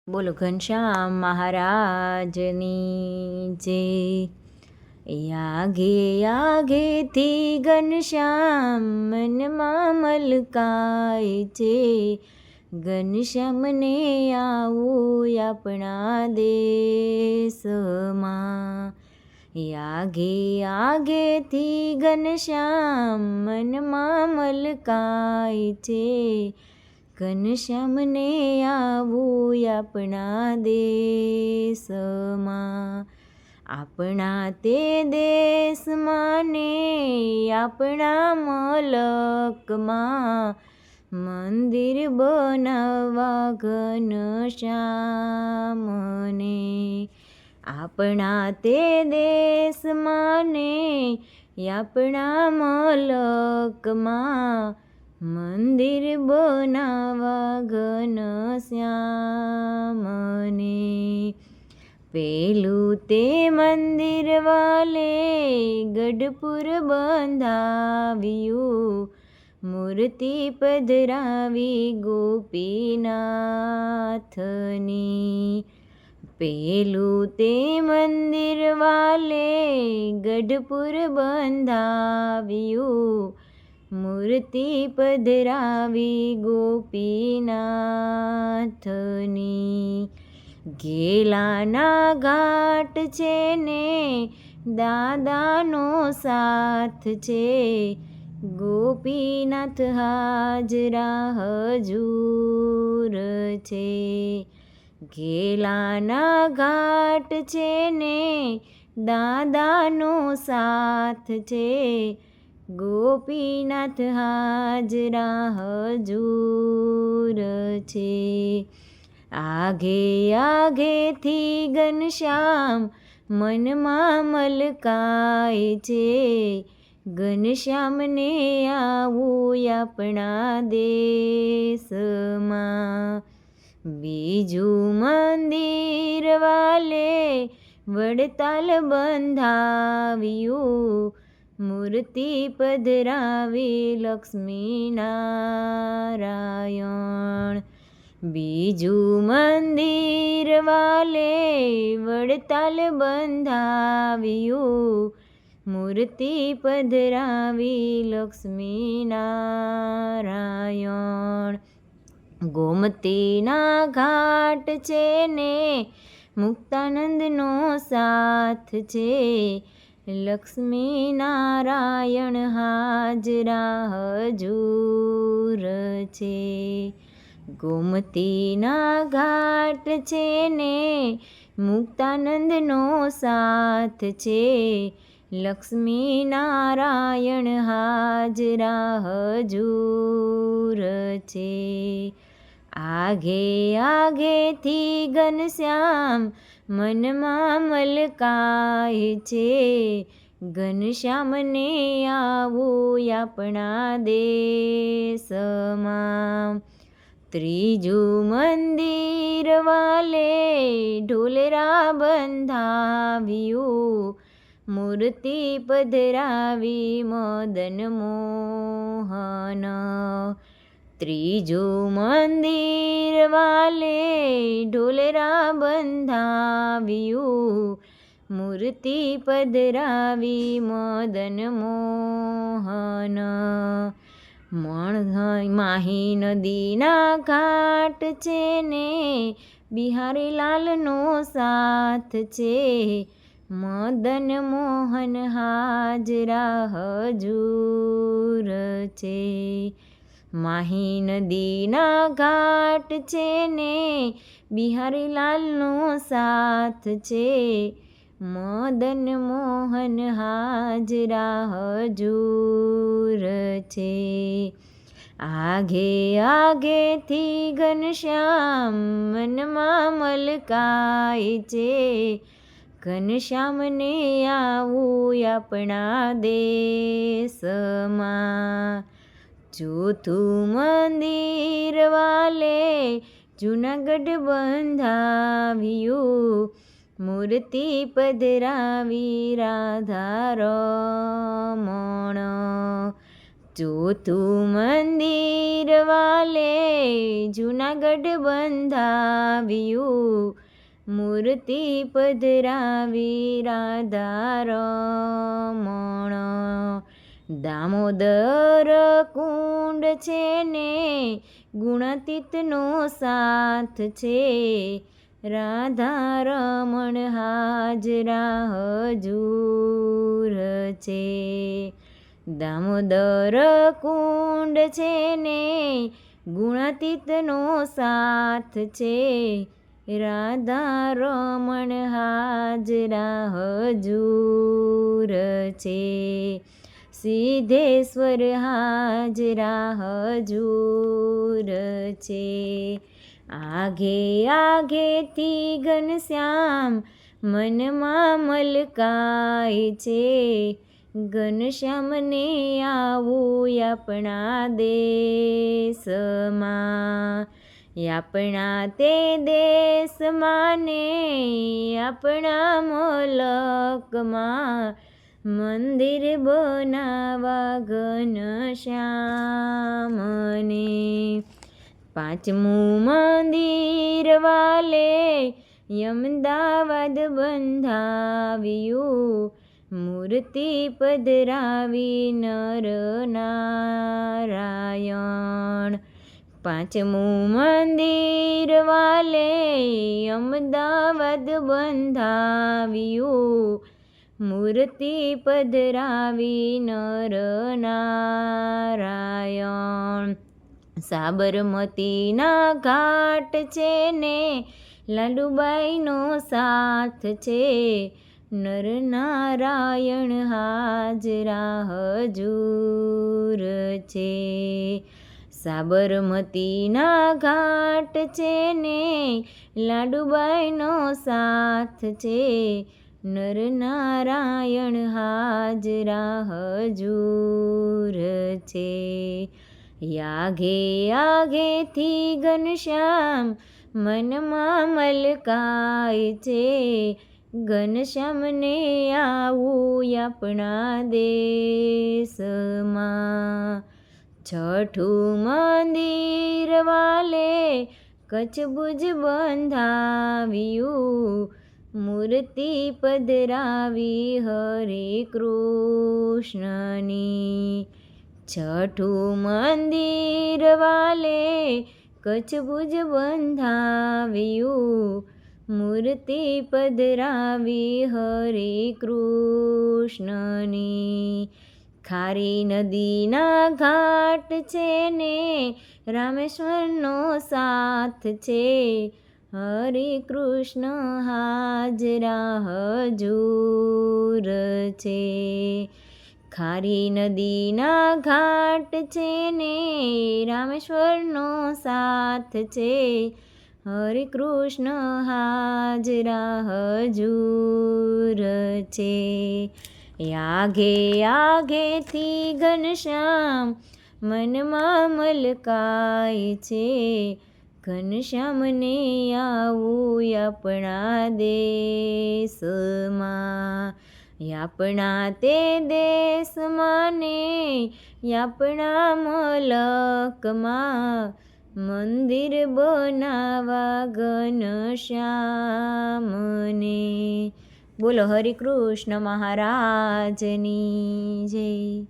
બોલો ઘનશ્યામ મહારાજની જય। આગે આગેથી ઘનશ્યામ મનમાં મલકાય છે, ઘનશ્યામને આવું આપણા દેશમાં। આગે આગેથી ઘનશ્યામ મનમાં મલકાય છે, ઘનશ્યામને આવું આપણા દેશમાં। આપણા તે દેશમાં ને આપણા મલકમાં મંદિર બનાવવા ઘનશ્યામને। આપણા તે દેશમાં ને આપણા મલકમાં મંદિર બનાવવા ઘનશ્યામને। પેલું તે મંદિર વાલે ગઢપુર બંધાવ્યું, મૂર્તિ પધરાવી ગોપીનાથની। પેલું તે મંદિર વાલે ગઢપુર બંધાવ્યું, મૂર્તિ પધરાવી ગોપીનાથની। ઘેલાના ઘાટ છે ને દાદાનો સાથ છે, ગોપીનાથ હાજરા હજૂર છે। ઘેલાના ઘાટ છે ને દાદાનો સાથ છે, ગોપીનાથ હાજરા હજૂર છે। આગે આગેથી ઘનશ્યામ મનમાં મલકાય છે, ઘનશ્યામને આવું આપણા દેશમાં। બીજું મંદિર વાલે વડતાલ બંધાવ્યું, મૂર્તિ પધરાવી લક્ષ્મીનારાયણ। બીજું મંદિર વાલે વડતાલ બંધાવ્યું, મૂર્તિ પધરાવી લક્ષ્મીનારાયણ। ગોમતીના ઘાટ છે ને મુક્તાનંદનો સાથ છે, લક્ષ્મીનારાયણ હાજરા હજૂર છે। ગોમતીના ઘાટ છે ને મુક્તાનંદનો સાથ છે, લક્ષ્મીનારાયણ હાજરા હજૂર છે। આગે આગેથી ઘનશ્યામ મનમાં મલકાય છે, ઘનશ્યામને આવું આપણા દેશમાં। ત્રીજું મંદિર વાલે ઢોલરા બંધાવ્યું, મૂર્તિ પધરાવી મદન મોહન। ત્રીજું મંદિર વાલે ઢોલરા બંધાવ્યું, મૂર્તિ પધરાવી મદન મોહન। માહી નદીના ઘાટ છે ને બિહારીલાલનો સાથ છે, મદન મોહન હાજરા હજૂર છે। માહી નદીના ઘાટ છે ને બિહારીલાલનો સાથ છે, મદન મોહન હાજરા હજૂર છે। આગે આગેથી ઘનશ્યામ મનમાં મલકાય છે, ઘનશ્યામને આવું આપણા દેશમાં। ચોથું મંદિર વાલે જૂનાગઢ બંધાવ્યું, મૂર્તિ પધરાવી રાધા રમણ। ચોથું મંદિર વાલે જૂનાગઢ બંધાવ્યું, મૂર્તિ પધરાવી રાધા રમણ. દામોદર કુંડ છે ને ગુણાતીતનો સાથ છે, રાધા રમણ હાજરા હજૂર છે. દામોદર કુંડ છે ને ગુણાતીતનો સાથ છે, રાધા રમણ હાજરા હજૂર છે. સિદ્ધેશ્વર હાજરા હજૂર છે. આઘે આગેથી ઘનશ્યામ મનમાં મલકાય છે, ઘનશ્યામને આવું આપણા દેશમાં. આપણા તે દેશમાં ને આપણા મલકમાં, મંદિર બનાવા ઘનશ્યામને. પાંચમું મંદિર વાલે અમદાવાદ બંધાવ્યું, મૂર્તિ પધરાવી નર નારાયણ. પાંચમું મંદિર વાલે અમદાવાદ બંધાવ્યું, મૂર્તિ પધરાવી નર નારાયણ. સાબરમતીના ઘાટ છે ને લાલુબાઈનો સાથ છે, નર નારાયણ હાજરા હજૂર છે. સાબરમતીના ઘાટ છે ને લાડુબાઈનો સાથ છે, નર નારાયણ હાજરા હજૂર છે. આઘે આગેથી ઘનશ્યામ મનમાં મલકાય છે, ઘનશ્યામને આવું આપણા દેશમાં. છઠ્ઠું મંદિર વાલે કચ્છભુજ બંધાવ્યું, મૂર્તિ પધરાવી હરે કૃષ્ણની. છઠ્ઠું મંદિર વાલે કચ્છભુજ બંધાવ્યું, મૂર્તિ પધરાવી હરે કૃષ્ણની. ખારી નદીના ઘાટ છે ને રામેશ્વરનો સાથ છે, હરે કૃષ્ણ હાજરા હજૂર છે. ખારી નદીના ઘાટ છે ને રામેશ્વરનો સાથ છે, હરે કૃષ્ણ હાજરા હજૂર છે. આઘે આગેથી ઘનશ્યામ મનમાં મલકાય છે, ઘનશ્યામને આવું આપણા દેશમાં. આપણા તે દેશમાં ને આપણા મલકમાં, મંદિર બનાવા ઘનશ્યામને. બોલો હરિ કૃષ્ણ મહારાજની જય.